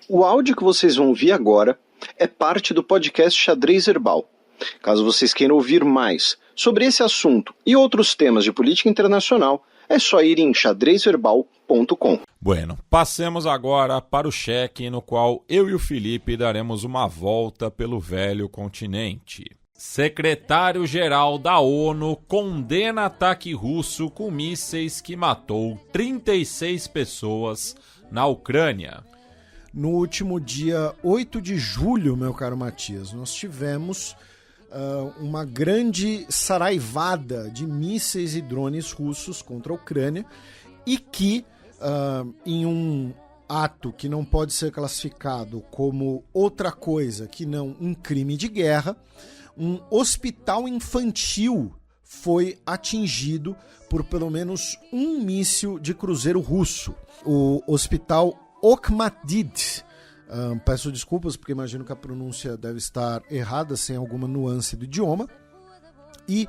O áudio que vocês vão ouvir agora é parte do podcast Xadrez Herbal. Caso vocês queiram ouvir mais sobre esse assunto e outros temas de política internacional, é só ir em xadrezverbal.com. Bueno, passemos agora para o cheque no qual eu e o Felipe daremos uma volta pelo velho continente. Secretário-geral da ONU condena ataque russo com mísseis que matou 36 pessoas na Ucrânia. No último dia 8 de julho, meu caro Matias, nós tivemos uma grande saraivada de mísseis e drones russos contra a Ucrânia e que, em um ato que não pode ser classificado como outra coisa que não um crime de guerra, um hospital infantil foi atingido por pelo menos um míssil de cruzeiro russo. O hospital Okhmatdit, peço desculpas porque imagino que a pronúncia deve estar errada, sem alguma nuance do idioma. E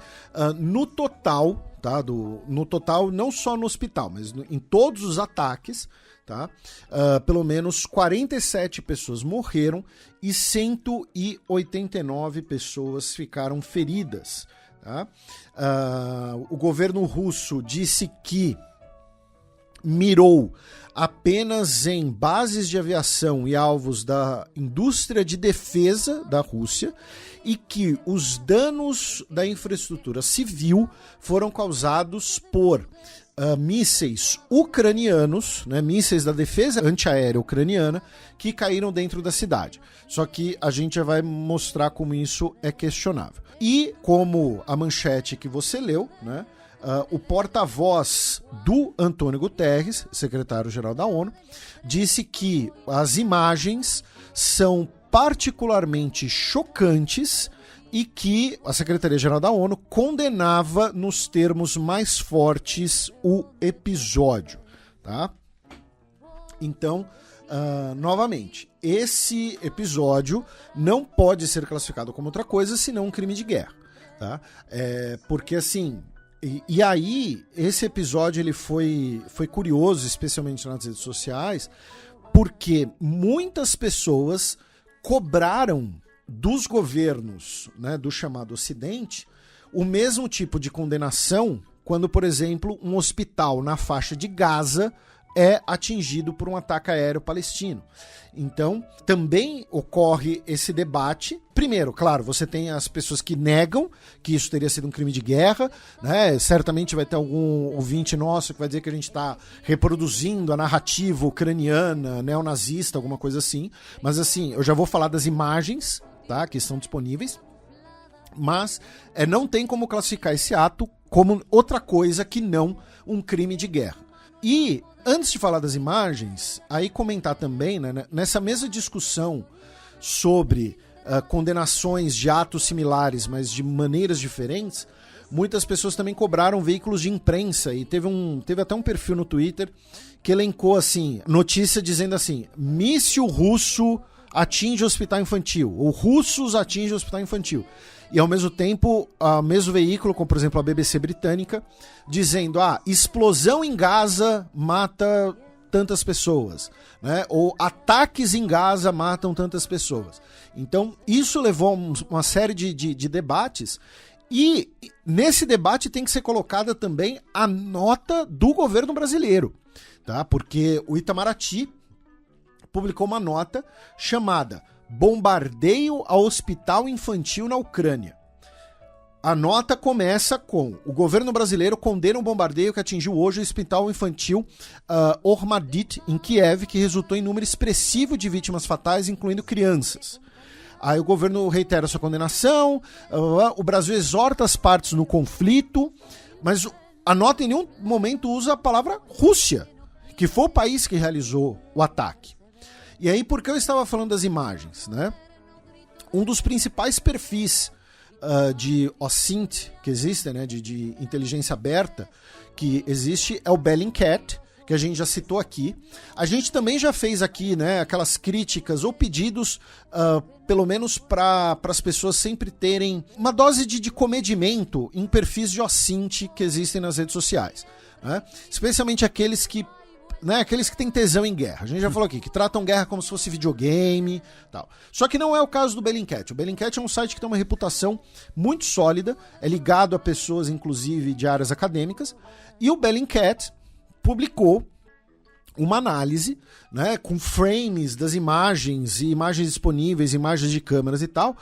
no total, tá, no total, não só no hospital, mas em todos os ataques, tá, pelo menos 47 pessoas morreram e 189 pessoas ficaram feridas. Tá? O governo russo disse que mirou apenas em bases de aviação e alvos da indústria de defesa da Rússia e que os danos da infraestrutura civil foram causados por mísseis ucranianos, né, mísseis da defesa antiaérea ucraniana, que caíram dentro da cidade. Só que a gente já vai mostrar como isso é questionável. E como a manchete que você leu, né, o porta-voz do Antônio Guterres, secretário-geral da ONU, disse que as imagens são particularmente chocantes e que a Secretaria-Geral da ONU condenava nos termos mais fortes o episódio. Tá? Então, novamente, esse episódio não pode ser classificado como outra coisa senão um crime de guerra. Tá? Porque assim... E aí, esse episódio ele foi curioso, especialmente nas redes sociais, porque muitas pessoas cobraram dos governos, né, do chamado Ocidente, o mesmo tipo de condenação quando, por exemplo, um hospital na faixa de Gaza é atingido por um ataque aéreo palestino. Então, também ocorre esse debate. Primeiro, claro, você tem as pessoas que negam que isso teria sido um crime de guerra, né? Certamente vai ter algum ouvinte nosso que vai dizer que a gente está reproduzindo a narrativa ucraniana, neonazista, alguma coisa assim. Mas assim, eu já vou falar das imagens, tá, que estão disponíveis. Mas não tem como classificar esse ato como outra coisa que não um crime de guerra. E antes de falar das imagens, aí comentar também, né, nessa mesma discussão sobre condenações de atos similares, mas de maneiras diferentes, muitas pessoas também cobraram veículos de imprensa e teve até um perfil no Twitter que elencou assim, notícia dizendo assim, míssil russo atinge hospital infantil, ou russos atingem hospital infantil. E ao mesmo tempo, o mesmo veículo, como por exemplo a BBC britânica, dizendo, explosão em Gaza mata tantas pessoas, né? Ou ataques em Gaza matam tantas pessoas. Então, isso levou a uma série de debates, e nesse debate tem que ser colocada também a nota do governo brasileiro, tá? Porque o Itamaraty publicou uma nota chamada Bombardeio ao Hospital Infantil na Ucrânia. A nota começa com: o governo brasileiro condena o bombardeio que atingiu hoje o Hospital Infantil Okhmatdit, em Kiev, que resultou em número expressivo de vítimas fatais, incluindo crianças. Aí o governo reitera sua condenação, o Brasil exorta as partes no conflito, mas a nota em nenhum momento usa a palavra Rússia, que foi o país que realizou o ataque. E aí, por que eu estava falando das imagens, né? Um dos principais perfis de OSINT que existem, né, de inteligência aberta, que existe, é o Bellingcat, que a gente já citou aqui. A gente também já fez aqui, né, aquelas críticas ou pedidos, pelo menos para as pessoas sempre terem uma dose de comedimento em perfis de OSINT que existem nas redes sociais, né? Especialmente aqueles que né, aqueles que têm tesão em guerra. A gente já falou aqui, que tratam guerra como se fosse videogame, tal. Só que não é o caso do Bellingcat. O Bellingcat é um site que tem uma reputação muito sólida, é ligado a pessoas, inclusive, de áreas acadêmicas, e o Bellingcat publicou uma análise, né, com frames das imagens e imagens disponíveis, imagens de câmeras e tal,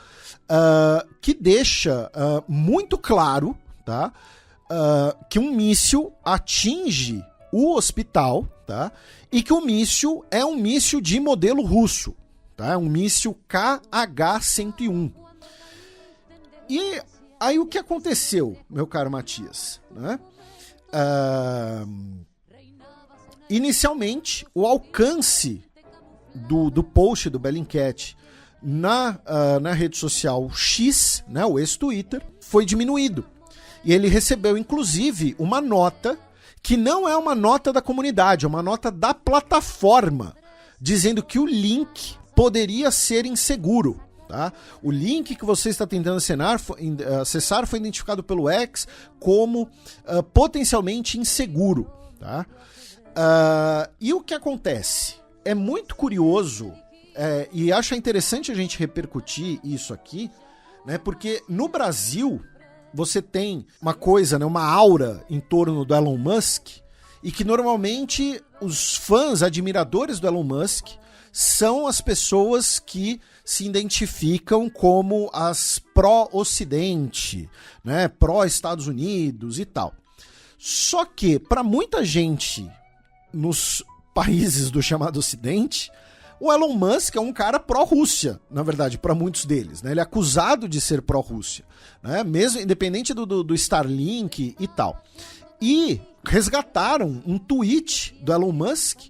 que deixa muito claro, tá, que um míssil atinge o hospital, tá, e que o míssil é um míssil de modelo russo, tá, um míssil KH-101. E aí o que aconteceu, meu caro Matias, né? Inicialmente, o alcance do post do Bellingcat na rede social X, né, o ex-Twitter, foi diminuído. E ele recebeu, inclusive, uma nota que não é uma nota da comunidade, é uma nota da plataforma, dizendo que o link poderia ser inseguro. Tá? O link que você está tentando acessar foi identificado pelo X como potencialmente inseguro. Tá? E o que acontece? É muito curioso e acho interessante a gente repercutir isso aqui, né? Porque no Brasil você tem uma coisa, né, uma aura em torno do Elon Musk, e que normalmente os fãs, admiradores do Elon Musk, são as pessoas que se identificam como as pró-Ocidente, né, pró-Estados Unidos e tal. Só que, para muita gente nos países do chamado Ocidente, o Elon Musk é um cara pró-Rússia, na verdade, para muitos deles, né? Ele é acusado de ser pró-Rússia, né? Mesmo independente do Starlink e tal. E resgataram um tweet do Elon Musk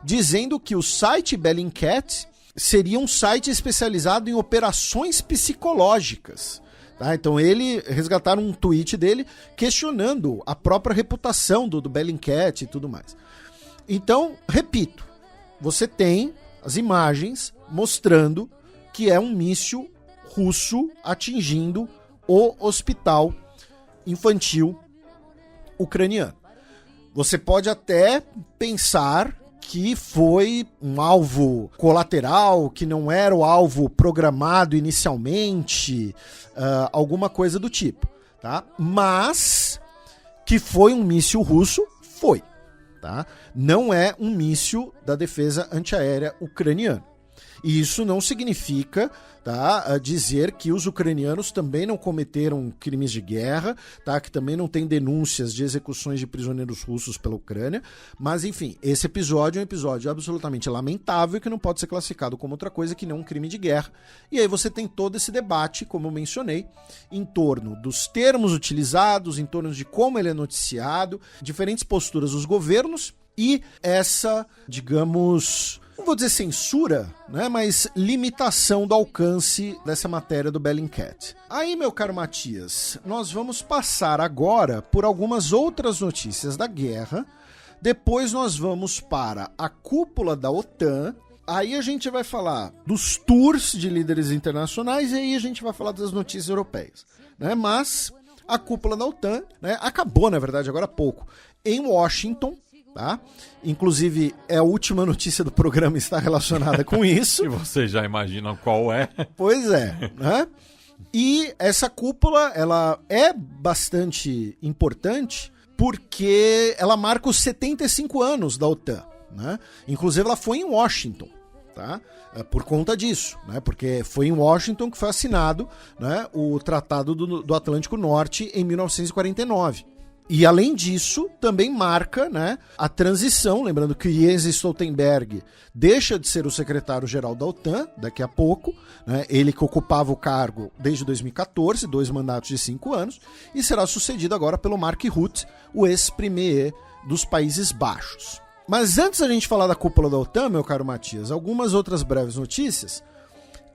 dizendo que o site Bellingcat seria um site especializado em operações psicológicas. Tá? Então resgataram um tweet dele questionando a própria reputação do Bellingcat e tudo mais. Então, repito, você tem as imagens mostrando que é um míssil russo atingindo o hospital infantil ucraniano. Você pode até pensar que foi um alvo colateral, que não era o alvo programado inicialmente, alguma coisa do tipo, tá? Mas que foi um míssil russo, foi. Tá? Não é um míssil da defesa antiaérea ucraniana. E isso não significa, tá, dizer que os ucranianos também não cometeram crimes de guerra, tá, que também não tem denúncias de execuções de prisioneiros russos pela Ucrânia, mas enfim, esse episódio é um episódio absolutamente lamentável que não pode ser classificado como outra coisa que não um crime de guerra. E aí você tem todo esse debate, como eu mencionei, em torno dos termos utilizados, em torno de como ele é noticiado, diferentes posturas dos governos e essa, digamos, não vou dizer censura, né, mas limitação do alcance dessa matéria do Bellingcat. Aí, meu caro Matias, nós vamos passar agora por algumas outras notícias da guerra, depois nós vamos para a cúpula da OTAN, aí a gente vai falar dos tours de líderes internacionais e aí a gente vai falar das notícias europeias, né, mas a cúpula da OTAN, né, acabou, na verdade, agora há pouco, em Washington. Tá? Inclusive, a última notícia do programa está relacionada com isso. E vocês já imaginam qual é. Pois é, né? E essa cúpula, ela é bastante importante porque ela marca os 75 anos da OTAN, né? Inclusive, ela foi em Washington, tá? Por conta disso, né? Porque foi em Washington que foi assinado, né, o Tratado do Atlântico Norte em 1949. E, além disso, também marca, né, a transição, lembrando que Jens Stoltenberg deixa de ser o secretário-geral da OTAN daqui a pouco, né, ele que ocupava o cargo desde 2014, 2 mandatos de 5 anos, e será sucedido agora pelo Mark Rutte, o ex-premier dos Países Baixos. Mas antes da gente falar da cúpula da OTAN, meu caro Matias, algumas outras breves notícias.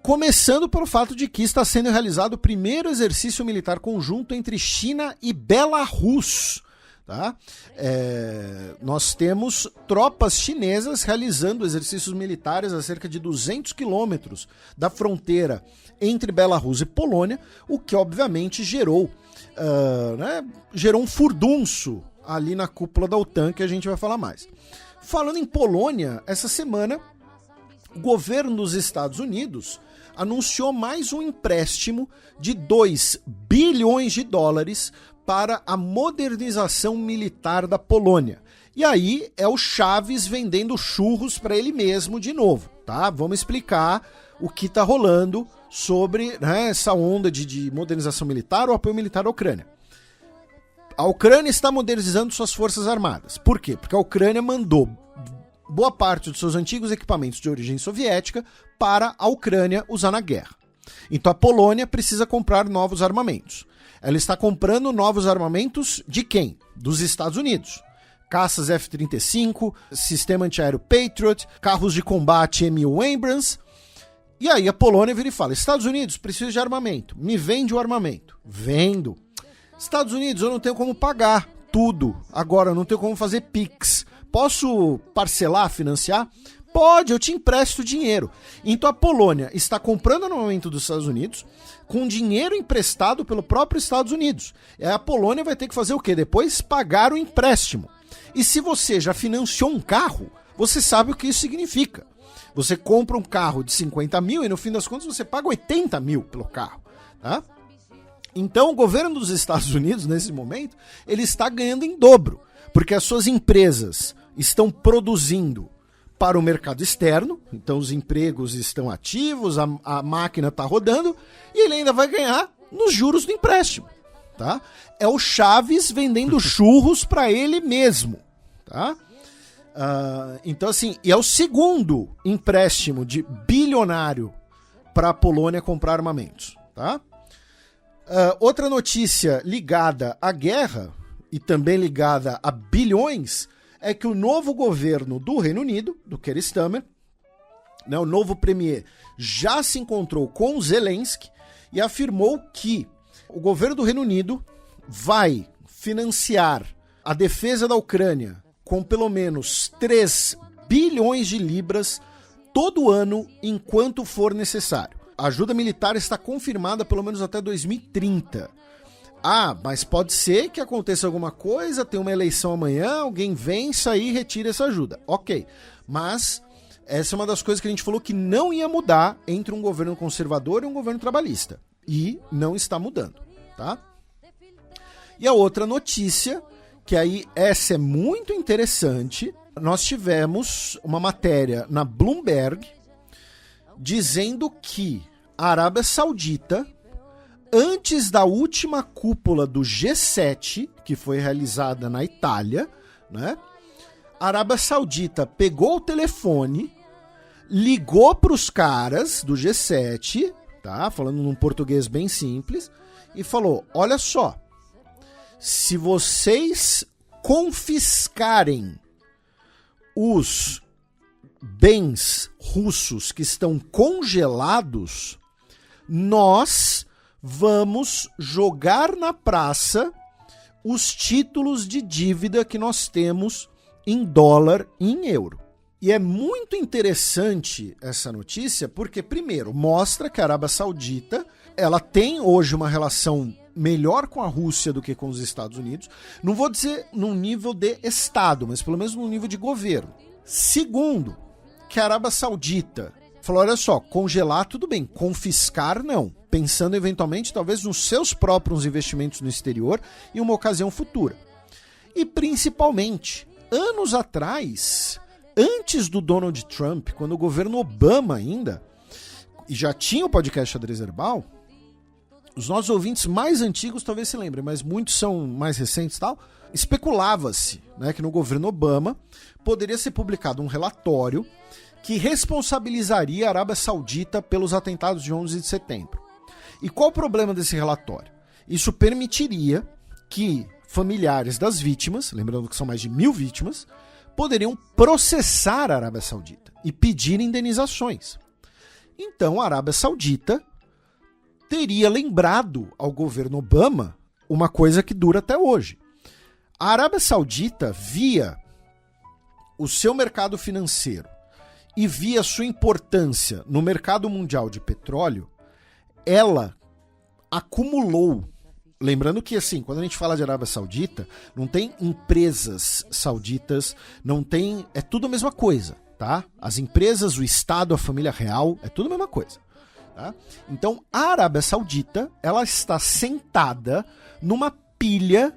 Começando pelo fato de que está sendo realizado o primeiro exercício militar conjunto entre China e Belarus. Tá? Nós temos tropas chinesas realizando exercícios militares a cerca de 200 quilômetros da fronteira entre Belarus e Polônia, o que obviamente gerou um furdunço ali na cúpula da OTAN, que a gente vai falar mais. Falando em Polônia, essa semana, o governo dos Estados Unidos anunciou mais um empréstimo de 2 bilhões de dólares para a modernização militar da Polônia. E aí é o Chaves vendendo churros para ele mesmo de novo, tá? Vamos explicar o que está rolando sobre, né, essa onda de modernização militar ou apoio militar à Ucrânia. A Ucrânia está modernizando suas forças armadas. Por quê? Porque a Ucrânia mandou boa parte dos seus antigos equipamentos de origem soviética para a Ucrânia usar na guerra. Então a Polônia precisa comprar novos armamentos. Ela está comprando novos armamentos de quem? Dos Estados Unidos. Caças F-35, sistema antiaéreo Patriot, carros de combate M1 Abrams. E aí a Polônia vira e fala: Estados Unidos, preciso de armamento. Me vende o armamento. Vendo. Estados Unidos, eu não tenho como pagar tudo. Agora, eu não tenho como fazer Pix. Posso parcelar, financiar? Pode, eu te empresto dinheiro. Então a Polônia está comprando armamento dos Estados Unidos com dinheiro emprestado pelo próprio Estados Unidos. E a Polônia vai ter que fazer o quê? Depois pagar o empréstimo. E se você já financiou um carro, você sabe o que isso significa. Você compra um carro de 50 mil e no fim das contas você paga 80 mil pelo carro, tá? Então o governo dos Estados Unidos, nesse momento, ele está ganhando em dobro, porque as suas empresas estão produzindo para o mercado externo, então os empregos estão ativos, a máquina está rodando, e ele ainda vai ganhar nos juros do empréstimo, tá? É o Chaves vendendo churros para ele mesmo, tá? Então assim, e é o segundo empréstimo de bilionário para a Polônia comprar armamentos, tá? Outra notícia ligada à guerra e também ligada a bilhões é que o novo governo do Reino Unido, do Keir Starmer, né, o novo premier, já se encontrou com Zelensky e afirmou que o governo do Reino Unido vai financiar a defesa da Ucrânia com pelo menos 3 bilhões de libras todo ano enquanto for necessário. A ajuda militar está confirmada pelo menos até 2030. Ah, mas pode ser que aconteça alguma coisa, tem uma eleição amanhã, alguém vença e retira essa ajuda. Ok, mas essa é uma das coisas que a gente falou que não ia mudar entre um governo conservador e um governo trabalhista. E não está mudando, tá? E a outra notícia, que aí essa é muito interessante, nós tivemos uma matéria na Bloomberg dizendo que a Arábia Saudita, antes da última cúpula do G7, que foi realizada na Itália, né? A Arábia Saudita pegou o telefone, ligou para os caras do G7, tá? Falando num português bem simples, e falou: olha só, se vocês confiscarem os bens russos que estão congelados, nós vamos jogar na praça os títulos de dívida que nós temos em dólar e em euro. E é muito interessante essa notícia porque, primeiro, mostra que a Arábia Saudita ela tem hoje uma relação melhor com a Rússia do que com os Estados Unidos. Não vou dizer num nível de Estado, mas pelo menos num nível de governo. Segundo, que a Arábia Saudita falou: olha só, congelar tudo bem, confiscar não. Pensando eventualmente talvez nos seus próprios investimentos no exterior em uma ocasião futura. E principalmente, anos atrás, antes do Donald Trump, quando o governo Obama ainda, e já tinha o podcast Xadrez Herbal, os nossos ouvintes mais antigos talvez se lembrem, mas muitos são mais recentes e tal, especulava-se, né, que no governo Obama poderia ser publicado um relatório que responsabilizaria a Arábia Saudita pelos atentados de 11 de setembro. E qual o problema desse relatório? Isso permitiria que familiares das vítimas, lembrando que são mais de 1.000 vítimas, poderiam processar a Arábia Saudita e pedir indenizações. Então a Arábia Saudita teria lembrado ao governo Obama uma coisa que dura até hoje. A Arábia Saudita, via o seu mercado financeiro e via sua importância no mercado mundial de petróleo, ela acumulou lembrando que, assim, quando a gente fala de Arábia Saudita, não tem empresas sauditas, não tem... É tudo a mesma coisa, tá? As empresas, o Estado, a família real, é tudo a mesma coisa. Tá? Então, a Arábia Saudita, ela está sentada numa pilha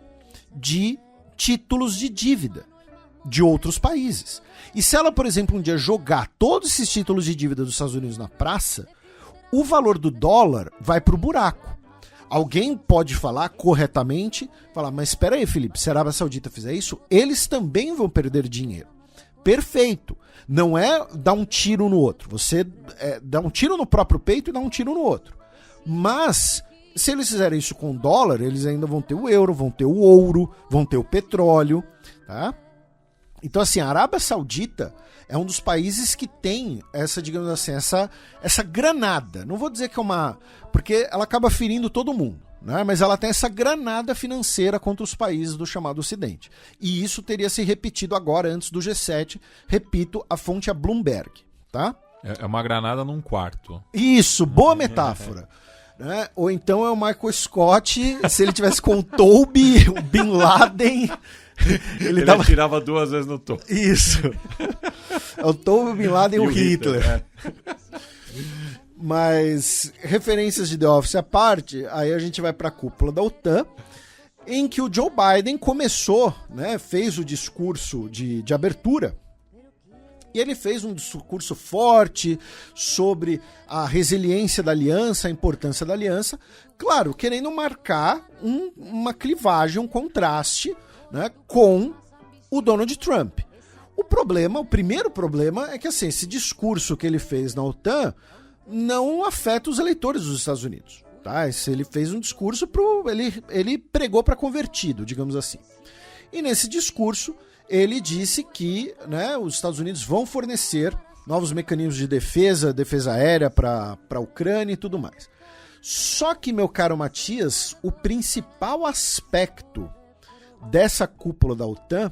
de títulos de dívida de outros países. E se ela, por exemplo, um dia jogar todos esses títulos de dívida dos Estados Unidos na praça, o valor do dólar vai pro buraco. Alguém pode falar corretamente, mas espera aí, Felipe, se a Arábia Saudita fizer isso, eles também vão perder dinheiro. Perfeito. Não é dar um tiro no outro. Você dá um tiro no próprio peito e dá um tiro no outro. Mas, se eles fizerem isso com dólar, eles ainda vão ter o euro, vão ter o ouro, vão ter o petróleo, tá? Então, assim, a Arábia Saudita é um dos países que tem essa, digamos assim, essa granada. Não vou dizer que é uma... Porque ela acaba ferindo todo mundo, né? Mas ela tem essa granada financeira contra os países do chamado Ocidente. E isso teria se repetido agora, antes do G7. Repito, a fonte é Bloomberg, tá? É uma granada num quarto. Isso, boa metáfora. Né? Ou então é o Michael Scott, se ele tivesse com o Toby, o Bin Laden... Ele atirava 2 vezes no topo. Isso. É o Toby, o Bin Laden e o Hitler. Mas, referências de The Office à parte, aí a gente vai para a cúpula da OTAN, em que o Joe Biden começou, né, fez o discurso de abertura, e ele fez um discurso forte sobre a resiliência da aliança, a importância da aliança, claro, querendo marcar uma clivagem, um contraste, né, com o Donald Trump. O primeiro problema é que, assim, esse discurso que ele fez na OTAN não afeta os eleitores dos Estados Unidos. Tá? Ele fez um discurso ele pregou para convertido, digamos assim. E nesse discurso ele disse que, né, os Estados Unidos vão fornecer novos mecanismos de defesa aérea para a Ucrânia e tudo mais. Só que, meu caro Matias, o principal aspecto dessa cúpula da OTAN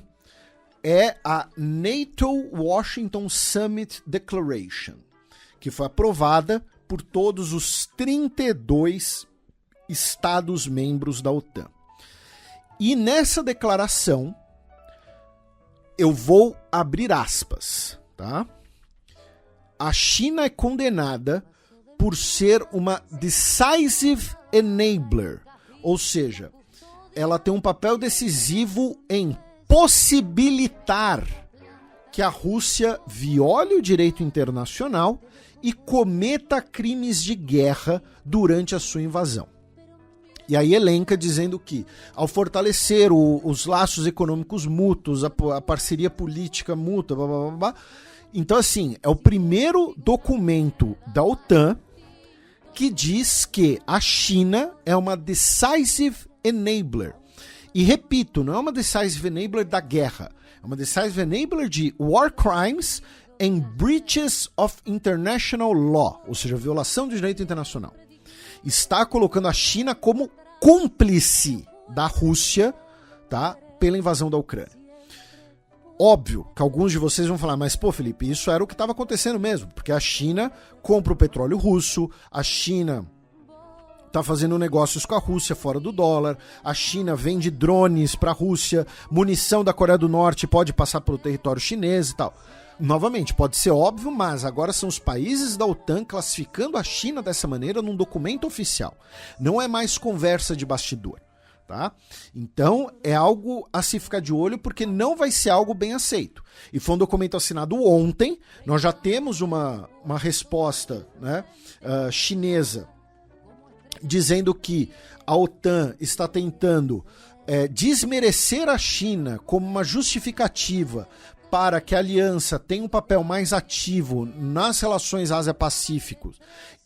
é a NATO Washington Summit Declaration, que foi aprovada por todos os 32 Estados-membros da OTAN. E nessa declaração, eu vou abrir aspas, tá? A China é condenada por ser uma decisive enabler, ou seja, ela tem um papel decisivo em possibilitar que a Rússia viole o direito internacional e cometa crimes de guerra durante a sua invasão. E aí elenca dizendo que, ao fortalecer os laços econômicos mútuos, a parceria política mútua, blá, blá, blá, blá, então, assim, é o primeiro documento da OTAN que diz que a China é uma decisive enabler. E repito, não é uma decisive enabler da guerra, é uma decisive enabler de war crimes and breaches of international law, ou seja, violação do direito internacional. Está colocando a China como cúmplice da Rússia, tá, pela invasão da Ucrânia. Óbvio que alguns de vocês vão falar, mas pô, Felipe, isso era o que estava acontecendo mesmo, porque a China compra o petróleo russo, a China está fazendo negócios com a Rússia fora do dólar, a China vende drones para a Rússia, munição da Coreia do Norte pode passar pelo território chinês e tal. Novamente, pode ser óbvio, mas agora são os países da OTAN classificando a China dessa maneira num documento oficial. Não é mais conversa de bastidor. Tá? Então é algo a se ficar de olho, porque não vai ser algo bem aceito. E foi um documento assinado ontem. Nós já temos uma resposta, né, chinesa dizendo que a OTAN está tentando desmerecer a China como uma justificativa para que a aliança tenha um papel mais ativo nas relações Ásia-Pacífico.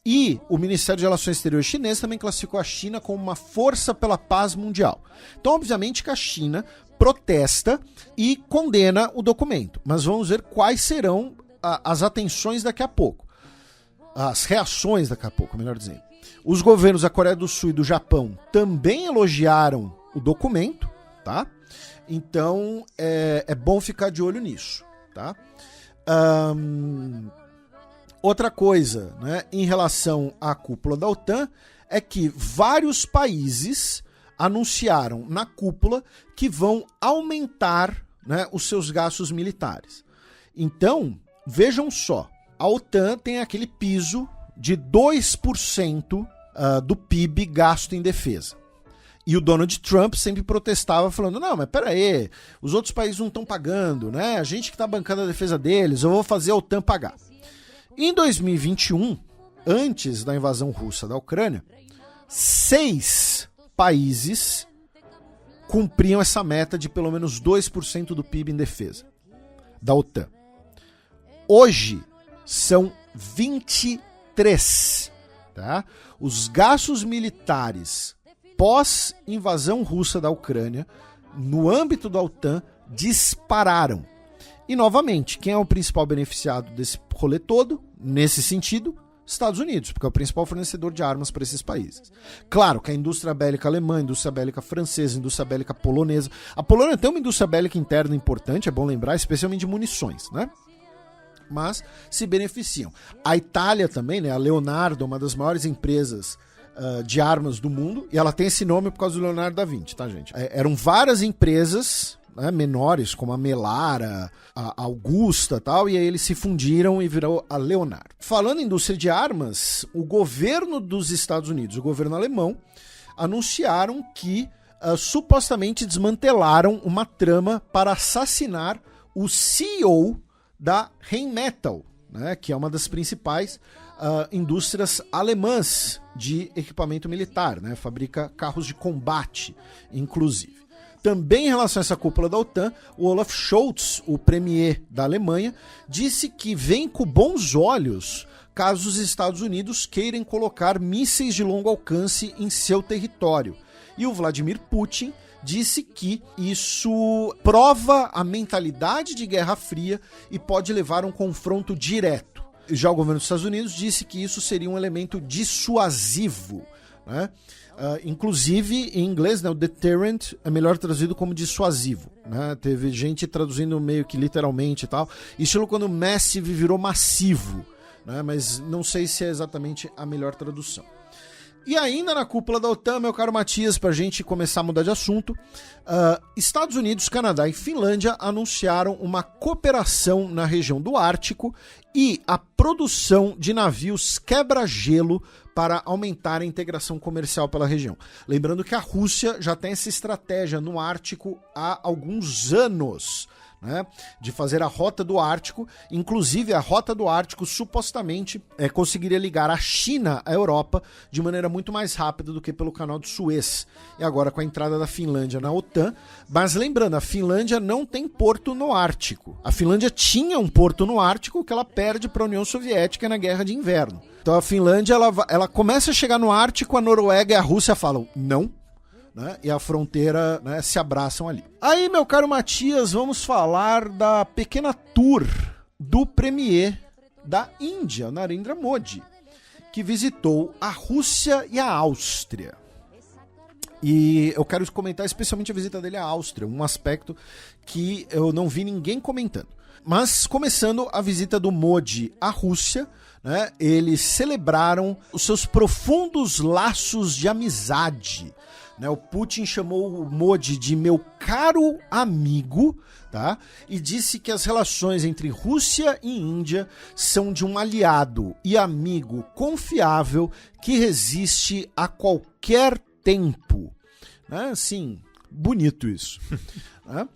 E o Ministério de Relações Exteriores chinês também classificou a China como uma força pela paz mundial. Então, obviamente que a China protesta e condena o documento. Mas vamos ver quais serão as atenções daqui a pouco. As reações daqui a pouco, melhor dizendo. Os governos da Coreia do Sul e do Japão também elogiaram o documento, tá? Então, é bom ficar de olho nisso, tá? Outra coisa, né, em relação à cúpula da OTAN, é que vários países anunciaram na cúpula que vão aumentar, né, os seus gastos militares. Então, vejam só, a OTAN tem aquele piso de 2% do PIB gasto em defesa. E o Donald Trump sempre protestava falando, não, mas peraí, os outros países não estão pagando, né? A gente que está bancando a defesa deles, eu vou fazer a OTAN pagar. Em 2021, antes da invasão russa da Ucrânia, 6 países cumpriam essa meta de pelo menos 2% do PIB em defesa da OTAN. Hoje são 23. Tá? Os gastos militares pós-invasão russa da Ucrânia, no âmbito da OTAN, dispararam. E, novamente, quem é o principal beneficiado desse rolê todo, nesse sentido? Estados Unidos, porque é o principal fornecedor de armas para esses países. Claro que a indústria bélica alemã, a indústria bélica francesa, a indústria bélica polonesa. A Polônia tem uma indústria bélica interna importante, é bom lembrar, especialmente de munições, né? Mas se beneficiam. A Itália também, né? A Leonardo, uma das maiores empresas de armas do mundo, e ela tem esse nome por causa do Leonardo da Vinci, tá, gente? Eram várias empresas, né, menores, como a Melara, a Augusta e tal, e aí eles se fundiram e virou a Leonardo. Falando em indústria de armas, o governo dos Estados Unidos, o governo alemão, anunciaram que supostamente desmantelaram uma trama para assassinar o CEO da Rheinmetall, né, que é uma das principais indústrias alemãs de equipamento militar, né, fabrica carros de combate, inclusive. Também em relação a essa cúpula da OTAN, o Olaf Scholz, o premier da Alemanha, disse que vem com bons olhos caso os Estados Unidos queiram colocar mísseis de longo alcance em seu território. E o Vladimir Putin disse que isso prova a mentalidade de Guerra Fria e pode levar a um confronto direto. Já o governo dos Estados Unidos disse que isso seria um elemento dissuasivo, né? Inclusive, em inglês, né, o deterrent é melhor traduzido como dissuasivo, né? Teve gente traduzindo meio que literalmente e tal. Estilo quando massive virou massivo, né? Mas não sei se é exatamente a melhor tradução. E ainda na cúpula da OTAN, meu caro Matias, para a gente começar a mudar de assunto, Estados Unidos, Canadá e Finlândia anunciaram uma cooperação na região do Ártico e a produção de navios quebra-gelo para aumentar a integração comercial pela região. Lembrando que a Rússia já tem essa estratégia no Ártico há alguns anos, né, de fazer a Rota do Ártico. Inclusive, a Rota do Ártico supostamente conseguiria ligar a China à Europa de maneira muito mais rápida do que pelo Canal de Suez. E agora com a entrada da Finlândia na OTAN. Mas lembrando, a Finlândia não tem porto no Ártico. A Finlândia tinha um porto no Ártico que ela perde para a União Soviética na Guerra de Inverno. Então a Finlândia ela começa a chegar no Ártico, a Noruega e a Rússia falam não. Né? E a fronteira, né, se abraçam ali. Aí, meu caro Matias, vamos falar da pequena tour do premier da Índia, Narendra Modi, que visitou a Rússia e a Áustria. E eu quero comentar especialmente a visita dele à Áustria, um aspecto que eu não vi ninguém comentando. Mas começando a visita do Modi à Rússia, né, eles celebraram os seus profundos laços de amizade. O Putin chamou o Modi de meu caro amigo, tá? E disse que as relações entre Rússia e Índia são de um aliado e amigo confiável que resiste a qualquer tempo. Né? Assim, bonito isso. Né?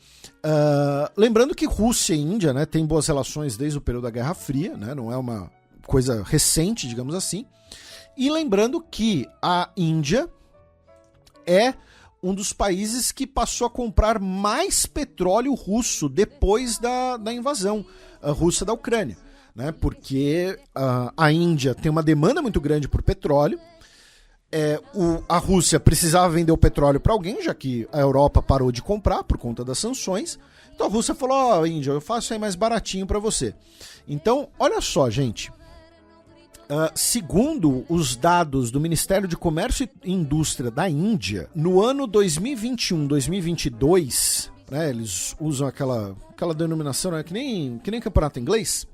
Lembrando que Rússia e Índia, né, têm boas relações desde o período da Guerra Fria, né? Não é uma coisa recente, digamos assim. E lembrando que a Índia é um dos países que passou a comprar mais petróleo russo depois da invasão russa da Ucrânia, né? Porque a Índia tem uma demanda muito grande por petróleo, a Rússia precisava vender o petróleo para alguém, já que a Europa parou de comprar por conta das sanções. Então a Rússia falou, Índia, eu faço aí mais baratinho para você. Então, olha só, gente. Segundo os dados do Ministério de Comércio e Indústria da Índia, no ano 2021-2022, né, eles usam aquela denominação, né, que nem campeonato inglês,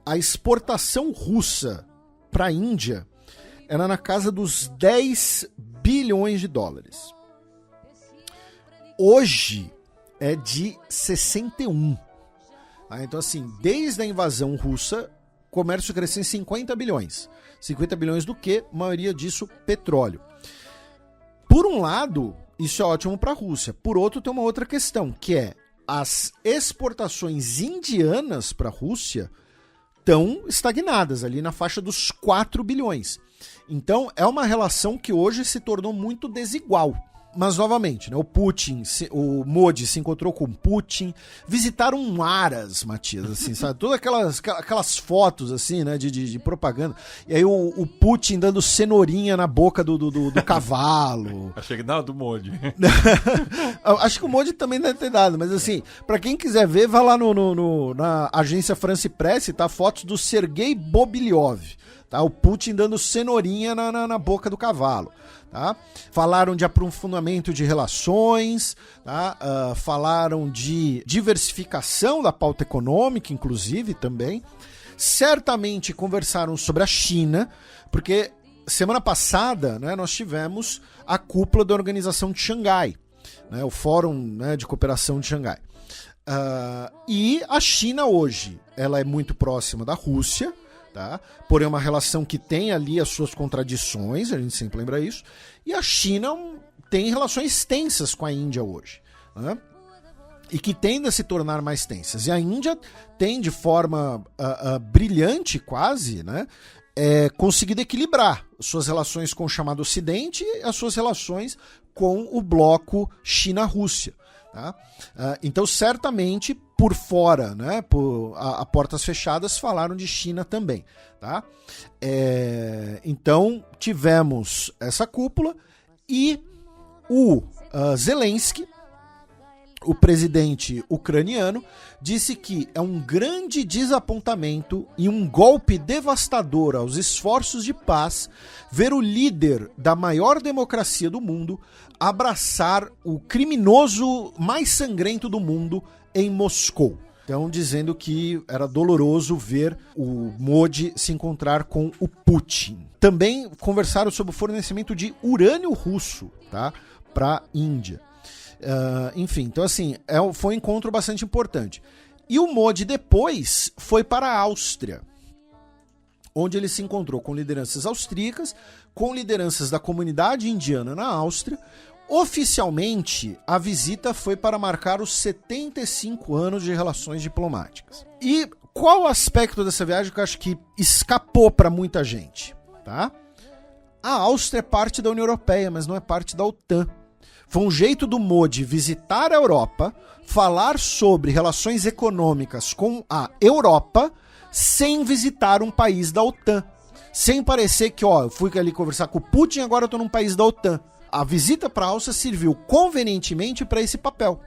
a exportação russa para a Índia era na casa dos 10 bilhões de dólares. hoje é de 61. Então, assim, desde a invasão russa, o comércio cresceu em 50 bilhões. 50 bilhões do quê? A maioria disso, petróleo. Por um lado, isso é ótimo para a Rússia. Por outro, tem uma outra questão, que é as exportações indianas para a Rússia estão estagnadas, ali na faixa dos 4 bilhões. Então, é uma relação que hoje se tornou muito desigual. Mas, novamente, né, o Modi se encontrou com Putin, visitaram um Aras, Matias, assim, sabe? Todas aquelas fotos, assim, né, de propaganda. E aí o Putin dando cenourinha na boca do cavalo. Achei que não, do Modi. Acho que o Modi também deve ter dado, mas assim, pra quem quiser ver, vai lá na agência France Press, tá? Fotos do Sergei Bobilyov, tá? O Putin dando cenourinha na boca do cavalo. Tá? Falaram de aprofundamento de relações, tá? Falaram de diversificação da pauta econômica, inclusive, também. Certamente conversaram sobre a China, porque semana passada, né, nós tivemos a cúpula da Organização de Xangai, né, o Fórum, né, de Cooperação de Xangai. E a China hoje, ela é muito próxima da Rússia, tá? Porém, é uma relação que tem ali as suas contradições, a gente sempre lembra isso, e a China tem relações tensas com a Índia hoje, né? E que tendem a se tornar mais tensas. E a Índia tem, de forma brilhante quase, né, conseguido equilibrar suas relações com o chamado Ocidente e as suas relações com o bloco China-Rússia. Tá? Então, certamente, por fora, né, a portas fechadas, falaram de China também. Tá? Então, tivemos essa cúpula e o Zelensky, o presidente ucraniano, disse que é um grande desapontamento e um golpe devastador aos esforços de paz ver o líder da maior democracia do mundo abraçar o criminoso mais sangrento do mundo em Moscou. Então, dizendo que era doloroso ver o Modi se encontrar com o Putin. Também conversaram sobre o fornecimento de urânio russo, tá, para a Índia. Enfim, então assim, foi um encontro bastante importante. E o Modi depois foi para a Áustria, onde ele se encontrou com lideranças austríacas, com lideranças da comunidade indiana na Áustria. Oficialmente, a visita foi para marcar os 75 anos de relações diplomáticas. E qual aspecto dessa viagem que eu acho que escapou para muita gente? Tá? A Áustria é parte da União Europeia, mas não é parte da OTAN. Foi um jeito do Modi visitar a Europa, falar sobre relações econômicas com a Europa, sem visitar um país da OTAN. Sem parecer que, eu fui ali conversar com o Putin e agora eu tô num país da OTAN. A visita para a Áustria serviu convenientemente para esse papel.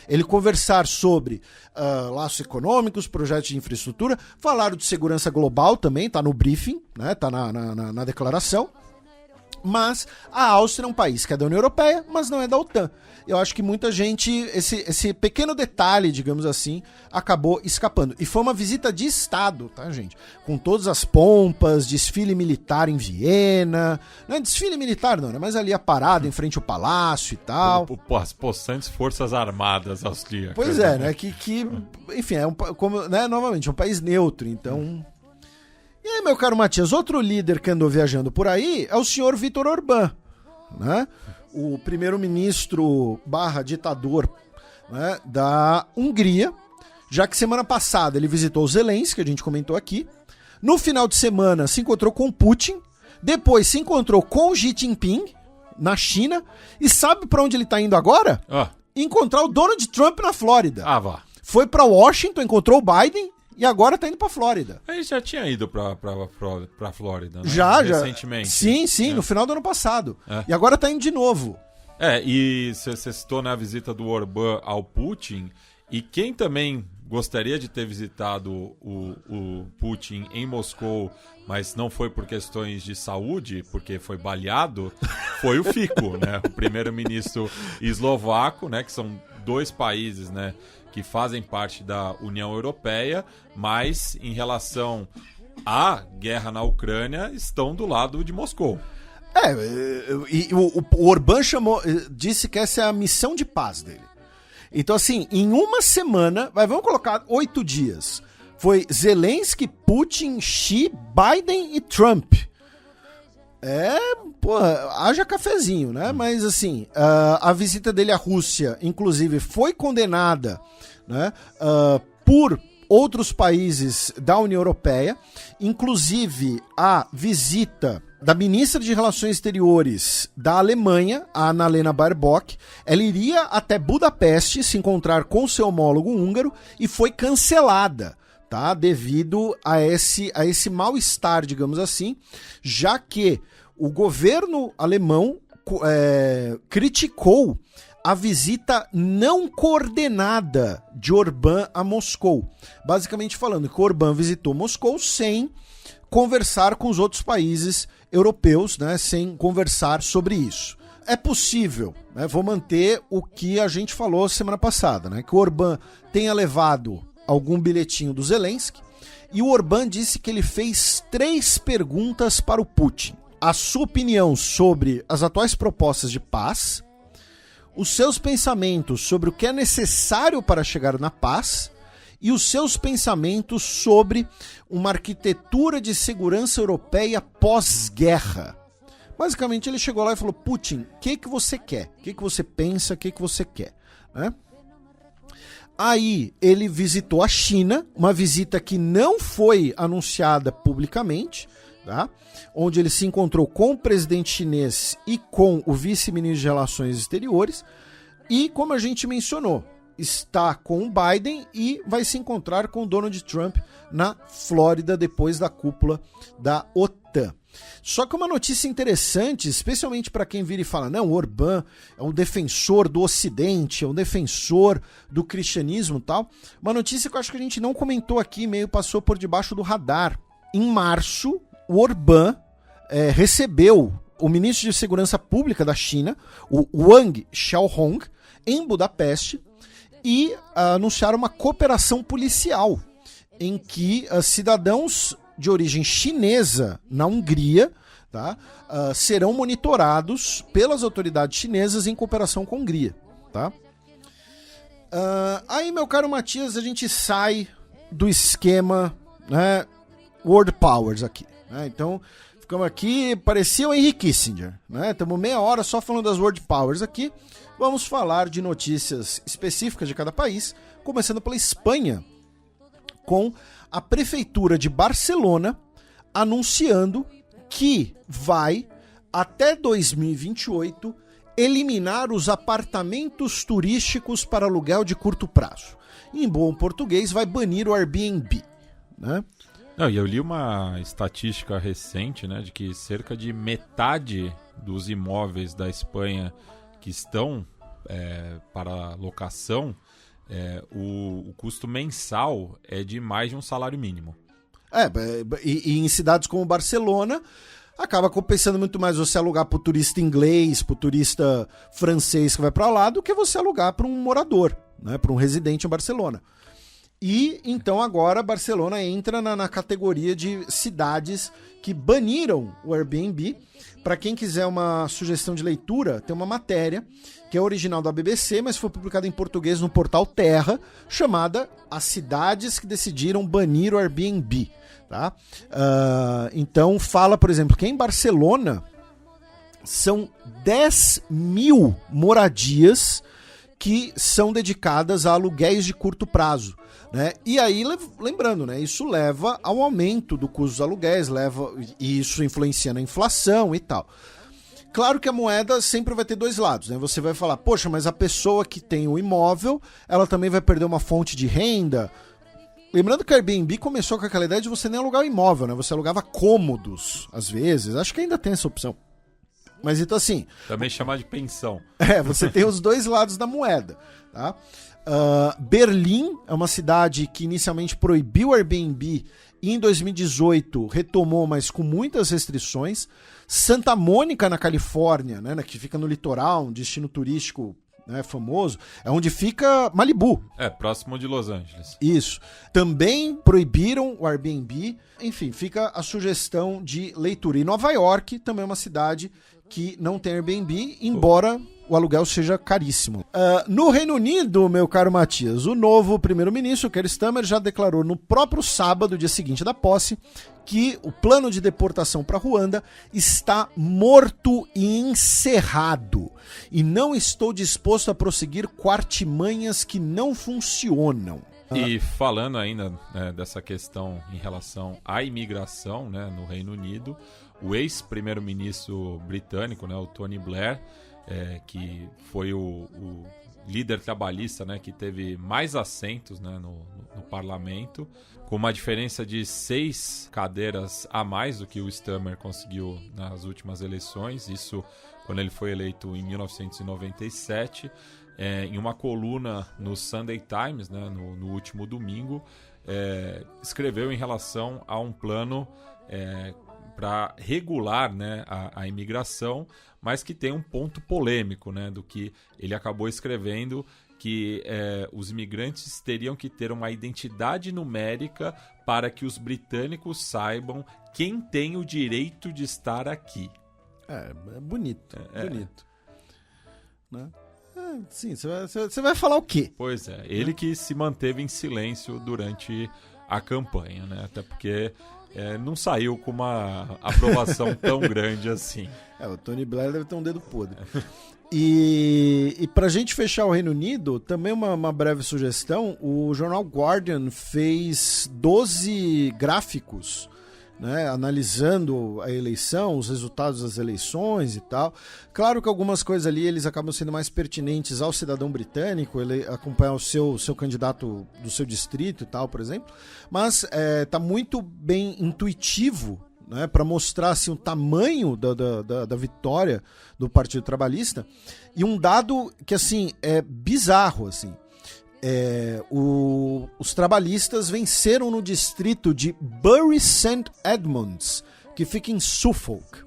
Ele conversar sobre laços econômicos, projetos de infraestrutura, falaram de segurança global também, tá no briefing, né, tá na declaração. Mas a Áustria é um país que é da União Europeia, mas não é da OTAN. Eu acho que muita gente, esse pequeno detalhe, digamos assim, acabou escapando. E foi uma visita de Estado, tá, gente? Com todas as pompas, desfile militar em Viena. Não é desfile militar, não, né? Mas ali a parada em frente ao palácio e tal. As possantes forças armadas austríacas. Pois é, né? Enfim, novamente, é um país neutro, então... E aí, meu caro Matias, outro líder que andou viajando por aí é o senhor Viktor Orbán, né? O primeiro-ministro / ditador, né, da Hungria, já que semana passada ele visitou o Zelensky, que a gente comentou aqui. No final de semana se encontrou com o Putin, depois se encontrou com o Xi Jinping, na China, e sabe para onde ele tá indo agora? Encontrar o Donald Trump na Flórida. Vá. Foi para Washington, encontrou o Biden... E agora tá indo pra Flórida. Ele já tinha ido pra Flórida, né? Já. Recentemente. Sim, no final do ano passado. E agora tá indo de novo. E você citou na visita do Orbán ao Putin, e quem também gostaria de ter visitado o Putin em Moscou, mas não foi por questões de saúde, porque foi baleado, foi o Fico, né? O primeiro-ministro eslovaco, né? Que são 2 países, né, que fazem parte da União Europeia, mas em relação à guerra na Ucrânia estão do lado de Moscou. O Orbán disse que essa é a missão de paz dele. Então, assim, em uma semana, vamos colocar 8 dias, foi Zelensky, Putin, Xi, Biden e Trump. Haja cafezinho, né? Mas, assim, a visita dele à Rússia, inclusive, foi condenada, né, por outros países da União Europeia, inclusive a visita da ministra de Relações Exteriores da Alemanha, a Annalena Baerbock. Ela iria até Budapeste se encontrar com seu homólogo húngaro e foi cancelada, tá? Devido a esse mal-estar, digamos assim, já que o governo alemão criticou a visita não coordenada de Orbán a Moscou. Basicamente falando que Orbán visitou Moscou sem conversar com os outros países europeus, né, sem conversar sobre isso. É possível, né, vou manter o que a gente falou semana passada, né, que o Orbán tenha levado algum bilhetinho do Zelensky, e o Orbán disse que ele fez 3 perguntas para o Putin. A sua opinião sobre as atuais propostas de paz, os seus pensamentos sobre o que é necessário para chegar na paz e os seus pensamentos sobre uma arquitetura de segurança europeia pós-guerra. Basicamente ele chegou lá e falou: Putin, o que você quer? O que você pensa? O que você quer? Né? Aí ele visitou a China, uma visita que não foi anunciada publicamente, tá? Onde ele se encontrou com o presidente chinês e com o vice-ministro de Relações Exteriores, e, como a gente mencionou, está com o Biden e vai se encontrar com o Donald Trump na Flórida depois da cúpula da OTAN. Só que uma notícia interessante, especialmente para quem vira e fala: não, o Orbán é um defensor do Ocidente, é um defensor do cristianismo e tal. Uma notícia que eu acho que a gente não comentou aqui, meio passou por debaixo do radar. Em março, o Orbán recebeu o ministro de Segurança Pública da China, o Wang Xiaohong, em Budapeste, e anunciaram uma cooperação policial em que cidadãos de origem chinesa na Hungria, tá, serão monitorados pelas autoridades chinesas em cooperação com a Hungria. Tá? Aí, meu caro Matias, a gente sai do esquema, né, World Powers aqui. Né? Então, ficamos aqui, parecia o Henry Kissinger. Estamos meia hora só falando das World Powers aqui. Vamos falar de notícias específicas de cada país, começando pela Espanha, com a prefeitura de Barcelona anunciando que vai, até 2028, eliminar os apartamentos turísticos para aluguel de curto prazo. Em bom português, vai banir o Airbnb. Né? Não, e eu li uma estatística recente, né, de que cerca de metade dos imóveis da Espanha que estão para locação, o custo mensal é de mais de um salário mínimo. E em cidades como Barcelona, acaba compensando muito mais você alugar para o turista inglês, para o turista francês que vai para lá, do que você alugar para um morador, né, para um residente em Barcelona. E então agora Barcelona entra na categoria de cidades que baniram o Airbnb. Para quem quiser uma sugestão de leitura, tem uma matéria que é original da BBC, mas foi publicada em português no portal Terra, chamada As Cidades que Decidiram Banir o Airbnb. Tá? Então fala, por exemplo, que em Barcelona são 10 mil moradias que são dedicadas a aluguéis de curto prazo. Né? E aí, lembrando, né, isso leva ao aumento do custo dos aluguéis, e isso influencia na inflação e tal. Claro que a moeda sempre vai ter dois lados, né? Você vai falar, poxa, mas a pessoa que tem o imóvel, ela também vai perder uma fonte de renda. Lembrando que a Airbnb começou com aquela ideia de você nem alugar o imóvel, né? Você alugava cômodos, às vezes. Acho que ainda tem essa opção. Mas então assim... Também chamar de pensão. Você tem os dois lados da moeda, tá? Berlim é uma cidade que inicialmente proibiu o Airbnb e em 2018 retomou, mas com muitas restrições. Santa Mônica, na Califórnia, né, que fica no litoral, um destino turístico né, famoso, é onde fica Malibu. Próximo de Los Angeles. Isso. Também proibiram o Airbnb. Enfim, fica a sugestão de leitura. E Nova York também é uma cidade que não tem Airbnb, embora o aluguel seja caríssimo. No Reino Unido, meu caro Matias, o novo primeiro-ministro, Keir Starmer, já declarou no próprio sábado, dia seguinte da posse, que o plano de deportação para Ruanda está morto e encerrado. E não estou disposto a prosseguir com artimanhas que não funcionam. E falando ainda, né, dessa questão em relação à imigração, né, no Reino Unido, o ex-primeiro-ministro britânico, né, o Tony Blair, que foi o líder trabalhista, né, que teve mais assentos, né, no parlamento, com uma diferença de 6 cadeiras a mais do que o Starmer conseguiu nas últimas eleições, isso quando ele foi eleito em 1997, em uma coluna no Sunday Times, né, no último domingo, escreveu em relação a um plano para regular, né, a imigração, mas que tem um ponto polêmico, né, do que ele acabou escrevendo, que os imigrantes teriam que ter uma identidade numérica para que os britânicos saibam quem tem o direito de estar aqui. É bonito, bonito. Né? Sim, você vai falar o quê? Pois é, ele que se manteve em silêncio durante a campanha, né? Até porque não saiu com uma aprovação tão grande assim. O Tony Blair deve ter um dedo podre. E pra gente fechar o Reino Unido, também uma breve sugestão, o jornal Guardian fez 12 gráficos, né, analisando a eleição, os resultados das eleições e tal. Claro que algumas coisas ali eles acabam sendo mais pertinentes ao cidadão britânico, ele acompanhar o seu candidato do seu distrito e tal, por exemplo, mas tá muito bem intuitivo, né, para mostrar assim, o tamanho da vitória do Partido Trabalhista, e um dado que assim, é bizarro, assim. Os trabalhistas venceram no distrito de Bury St. Edmunds, que fica em Suffolk.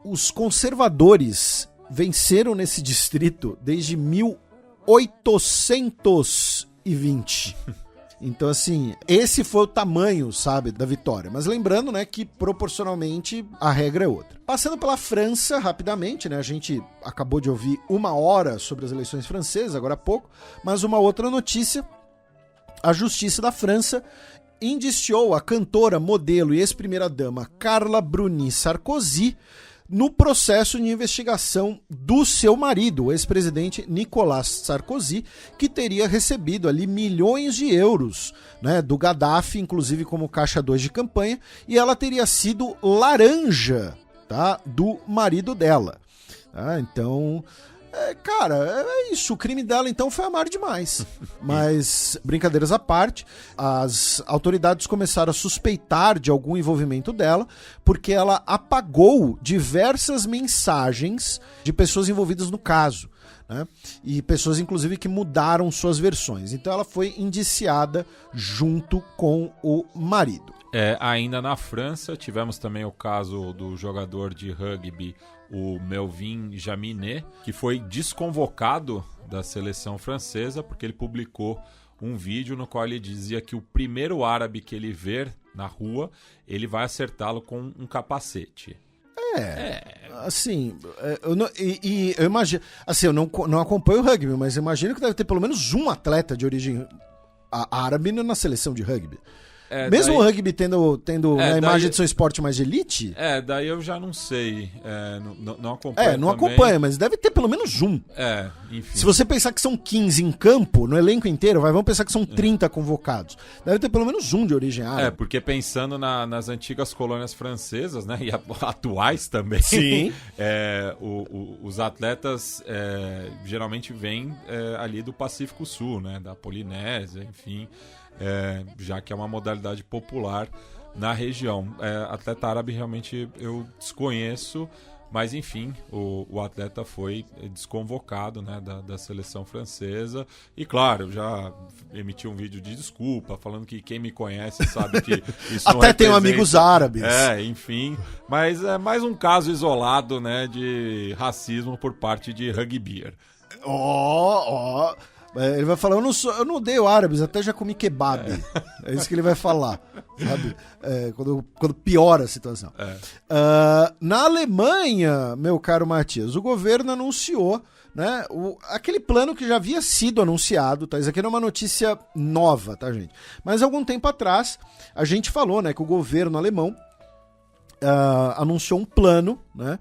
Os conservadores venceram nesse distrito desde 1820. Então, assim, esse foi o tamanho, sabe, da vitória. Mas lembrando, né, que proporcionalmente a regra é outra. Passando pela França, rapidamente, né, a gente acabou de ouvir 1 hora sobre as eleições francesas, agora há pouco, mas uma outra notícia, a Justiça da França indiciou a cantora, modelo e ex-primeira-dama Carla Bruni Sarkozy no processo de investigação do seu marido, o ex-presidente Nicolas Sarkozy, que teria recebido ali milhões de euros, né, do Gaddafi, inclusive como caixa 2 de campanha, e ela teria sido laranja, tá, do marido dela. Então, cara, é isso. O crime dela, então, foi amar demais. Mas, brincadeiras à parte, as autoridades começaram a suspeitar de algum envolvimento dela, porque ela apagou diversas mensagens de pessoas envolvidas no caso, né? E pessoas, inclusive, que mudaram suas versões. Então, ela foi indiciada junto com o marido. Ainda na França, tivemos também o caso do jogador de rugby, o Melvin Jaminet, que foi desconvocado da seleção francesa porque ele publicou um vídeo no qual ele dizia que o primeiro árabe que ele ver na rua, ele vai acertá-lo com um capacete. Assim, eu imagino, assim, eu não acompanho o rugby, mas imagino que deve ter pelo menos um atleta de origem árabe na seleção de rugby. Mesmo o rugby tendo a imagem de ser um esporte mais de elite? Daí eu já não sei. Não acompanho. Não acompanho, mas deve ter pelo menos um. Enfim. Se você pensar que são 15 em campo, no elenco inteiro, vamos pensar que são 30 convocados. Deve ter pelo menos um de origem árabe. Porque pensando nas antigas colônias francesas, né, e atuais também, sim. Os atletas geralmente vêm ali do Pacífico Sul, né, da Polinésia, enfim. Já que é uma modalidade popular na região. Atleta árabe realmente eu desconheço, Mas, enfim, o atleta foi desconvocado, né, da seleção francesa. E, claro, já emitiu um vídeo de desculpa, falando que quem me conhece sabe que isso não até tenho amigos árabes. Enfim. Mas é mais um caso isolado, né, de racismo por parte de rugbyer. Ele vai falar, eu não odeio árabes, até já comi kebab. É isso que ele vai falar, sabe? Quando piora a situação. Na Alemanha, meu caro Matias, o governo anunciou, né, aquele plano que já havia sido anunciado, tá? Isso aqui não é uma notícia nova, tá, gente? Mas algum tempo atrás, a gente falou, né, que o governo alemão anunciou um plano, né,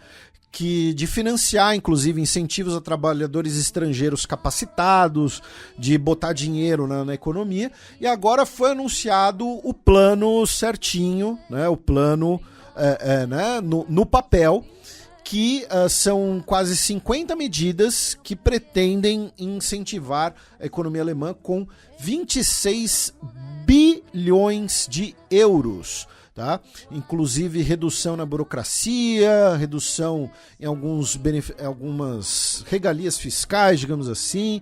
de financiar, inclusive, incentivos a trabalhadores estrangeiros capacitados, de botar dinheiro na economia, e agora foi anunciado o plano certinho, né, o plano né, no papel, que são quase 50 medidas que pretendem incentivar a economia alemã com 26 bilhões de euros. Tá? Inclusive redução na burocracia, redução em algumas regalias fiscais, digamos assim,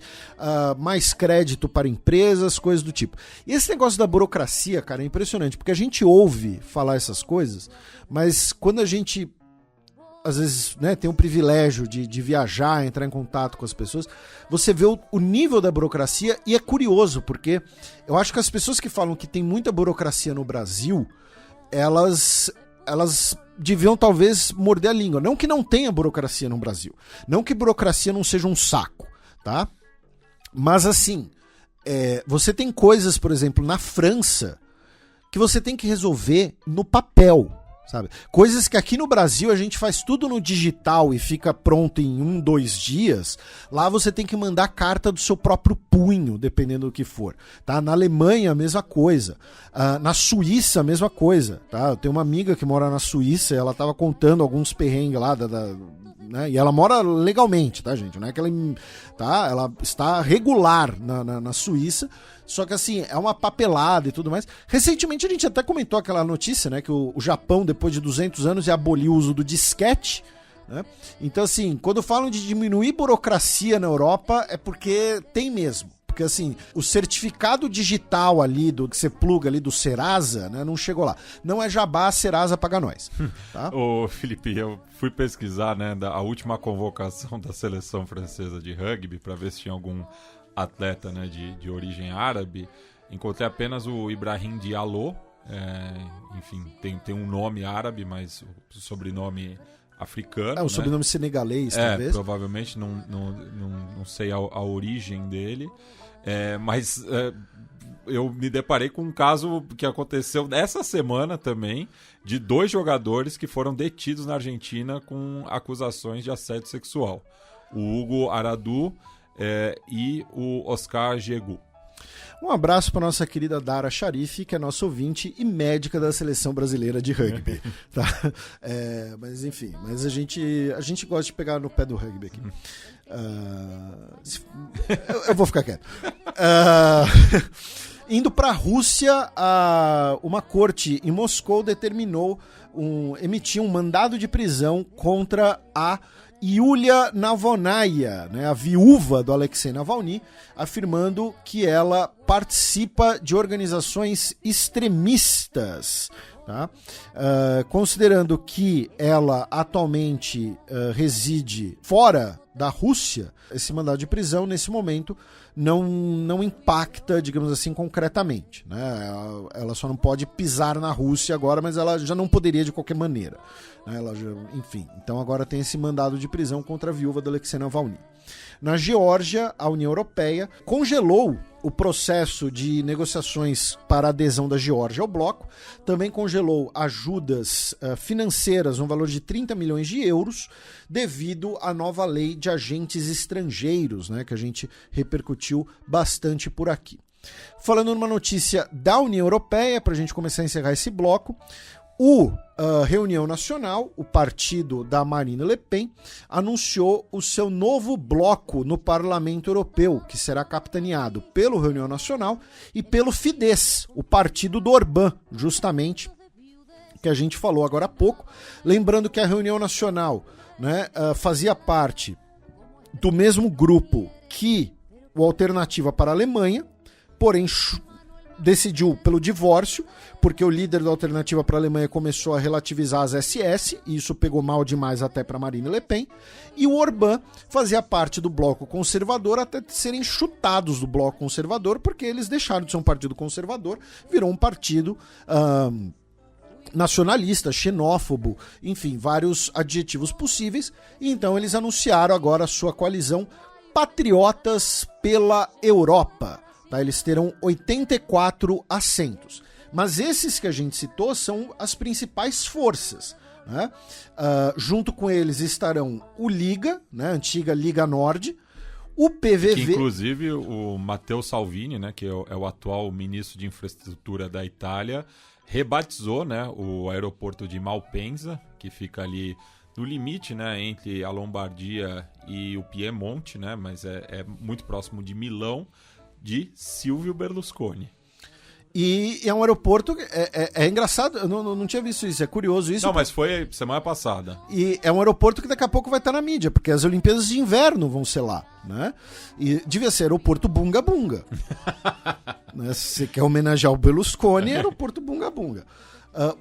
mais crédito para empresas, coisas do tipo. E esse negócio da burocracia, cara, é impressionante, porque a gente ouve falar essas coisas, mas quando a gente, às vezes, né, tem o privilégio de viajar, entrar em contato com as pessoas, você vê o nível da burocracia, e é curioso, porque eu acho que as pessoas que falam que tem muita burocracia no Brasil, elas deviam talvez morder a língua. Não que não tenha burocracia no Brasil. Não que burocracia não seja um saco, tá? Mas assim, você tem coisas, por exemplo, na França, que você tem que resolver no papel, sabe? Coisas que aqui no Brasil a gente faz tudo no digital e fica pronto em 1, 2 dias. Lá você tem que mandar carta do seu próprio punho, dependendo do que for, tá? Na Alemanha, a mesma coisa. Na Suíça, a mesma coisa, tá? Eu tenho uma amiga que mora na Suíça e ela tava contando alguns perrengues lá né? E ela mora legalmente, tá, gente? Não é que ela está regular na Suíça, só que assim, é uma papelada e tudo mais. Recentemente a gente até comentou aquela notícia, né, que o Japão, depois de 200 anos, ia abolir o uso do disquete, né? Então assim, quando falam de diminuir burocracia na Europa, é porque tem mesmo. Porque assim, o certificado digital ali, que você pluga ali do Serasa, né, não chegou lá. Não é jabá, Serasa paga nós. Tá? Ô Felipe, eu fui pesquisar, né, a última convocação da seleção francesa de rugby para ver se tinha algum atleta, né, de origem árabe. Encontrei apenas o Ibrahim Diallo, enfim, tem um nome árabe, mas o sobrenome africano. O sobrenome senegalês, talvez. Provavelmente, não sei a origem dele. Mas eu me deparei com um caso que aconteceu essa semana também, de 2 jogadores que foram detidos na Argentina com acusações de assédio sexual. O Hugo Aradu e o Oscar Gegu. Um abraço para nossa querida Dara Sharif, que é nossa ouvinte e médica da seleção brasileira de rugby. Tá? Mas enfim, a gente gosta de pegar no pé do rugby aqui. Eu vou ficar quieto. Indo para a Rússia, uma corte em Moscou emitiu um mandado de prisão contra a Yulia Navalnaya, né, a viúva do Alexei Navalny, afirmando que ela participa de organizações extremistas. Tá? Considerando que ela atualmente reside fora da Rússia, esse mandado de prisão, nesse momento, não impacta, digamos assim, concretamente. Né? Ela só não pode pisar na Rússia agora, mas ela já não poderia de qualquer maneira. Né? Enfim, então agora tem esse mandado de prisão contra a viúva do Alexei Navalny. Na Geórgia, a União Europeia congelou o processo de negociações para a adesão da Geórgia ao bloco, também congelou ajudas financeiras no valor de 30 milhões de euros, devido à nova lei de agentes estrangeiros, né, que a gente repercutiu bastante por aqui. Falando numa notícia da União Europeia, para a gente começar a encerrar esse bloco, Reunião Nacional, o partido da Marine Le Pen, anunciou o seu novo bloco no Parlamento Europeu, que será capitaneado pelo Reunião Nacional e pelo Fidesz, o partido do Orbán, justamente, que a gente falou agora há pouco. Lembrando que a reunião nacional, né, fazia parte do mesmo grupo que o Alternativa para a Alemanha, porém decidiu pelo divórcio, porque o líder da Alternativa para a Alemanha começou a relativizar as SS, e isso pegou mal demais até para Marine Le Pen, e o Orbán fazia parte do bloco conservador até serem chutados do bloco conservador, porque eles deixaram de ser um partido conservador, virou um partido nacionalista, xenófobo, enfim, vários adjetivos possíveis, e então eles anunciaram agora a sua coalizão Patriotas pela Europa. Tá? Eles terão 84 assentos. Mas esses que a gente citou são as principais forças. Né? Junto com eles estarão o Liga, né? Antiga Liga Nord, o PVV... Que, inclusive, o Matteo Salvini, né? Que é o atual ministro de infraestrutura da Itália, rebatizou, né? O aeroporto de Malpensa, que fica ali no limite, né? Entre a Lombardia e o Piemonte, né? Mas é muito próximo de Milão, de Silvio Berlusconi. E é um aeroporto... É engraçado, eu não tinha visto isso, é curioso isso. Não, mas foi semana passada. E é um aeroporto que daqui a pouco vai estar na mídia, porque as Olimpíadas de Inverno vão ser lá, né? E devia ser aeroporto Bunga Bunga. Né? Se você quer homenagear o Berlusconi, é aeroporto Bunga Bunga.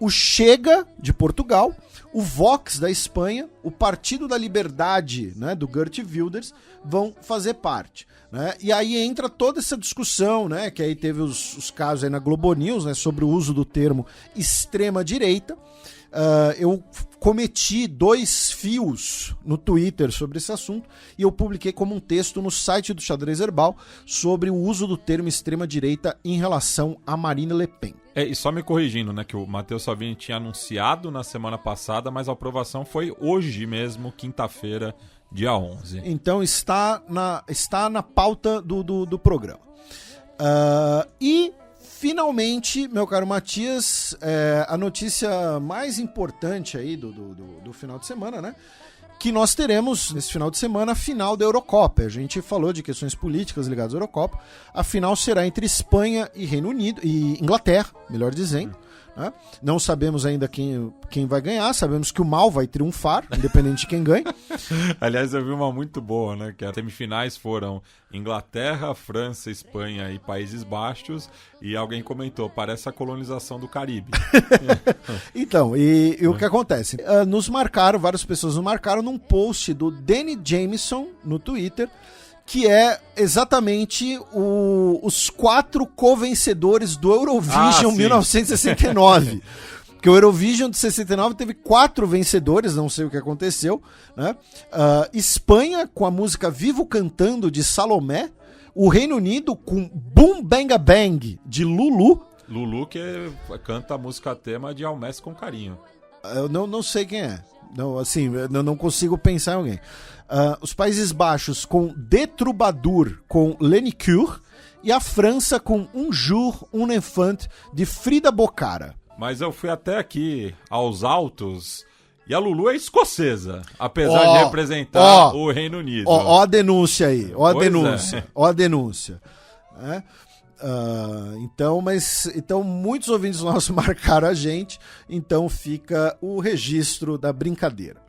O Chega, de Portugal, o Vox, da Espanha, o Partido da Liberdade, né, do Geert Wilders, vão fazer parte. Né? E aí entra toda essa discussão, né, que aí teve os casos aí na Globo News, né, sobre o uso do termo extrema-direita. Eu cometi 2 fios no Twitter sobre esse assunto e eu publiquei como um texto no site do Xadrez Herbal sobre o uso do termo extrema-direita em relação a Marine Le Pen. E só me corrigindo, né, que o Matteo Salvini tinha anunciado na semana passada, mas a aprovação foi hoje mesmo, quinta-feira, dia 11. Então está na pauta do programa. E finalmente, meu caro Matias, a notícia mais importante aí do final de semana, né? Que nós teremos nesse final de semana a final da Eurocopa. A gente falou de questões políticas ligadas à Eurocopa. A final será entre Espanha e Reino Unido, e Inglaterra, melhor dizendo. Né? Não sabemos ainda quem vai ganhar, sabemos que o mal vai triunfar, independente de quem ganhe. Aliás, eu vi uma muito boa, né? Que as semifinais foram Inglaterra, França, Espanha e Países Baixos, e alguém comentou, parece a colonização do Caribe. Então, e o que acontece? Várias pessoas nos marcaram num post do Danny Jameson no Twitter, que é exatamente os 4 co-vencedores do Eurovision 1969. Porque o Eurovision de 69 teve 4 vencedores, não sei o que aconteceu. Né? Espanha, com a música Vivo Cantando, de Salomé. O Reino Unido, com Boom Banga Bang, de Lulu. Lulu, que canta a música tema de Ao Mestre com Carinho. Eu não sei quem é. Não, assim, eu não consigo pensar em alguém. Os Países Baixos com De Troubadour, com Lenny Cure, e a França com Un Jour, un Enfant, de Frida Bocara. Mas eu fui até aqui aos altos, e a Lulu é escocesa, apesar de representar o Reino Unido. Ó a denúncia aí, ó a Pois denúncia, ó a denúncia. Então muitos ouvintes nossos marcaram a gente, então fica o registro da brincadeira.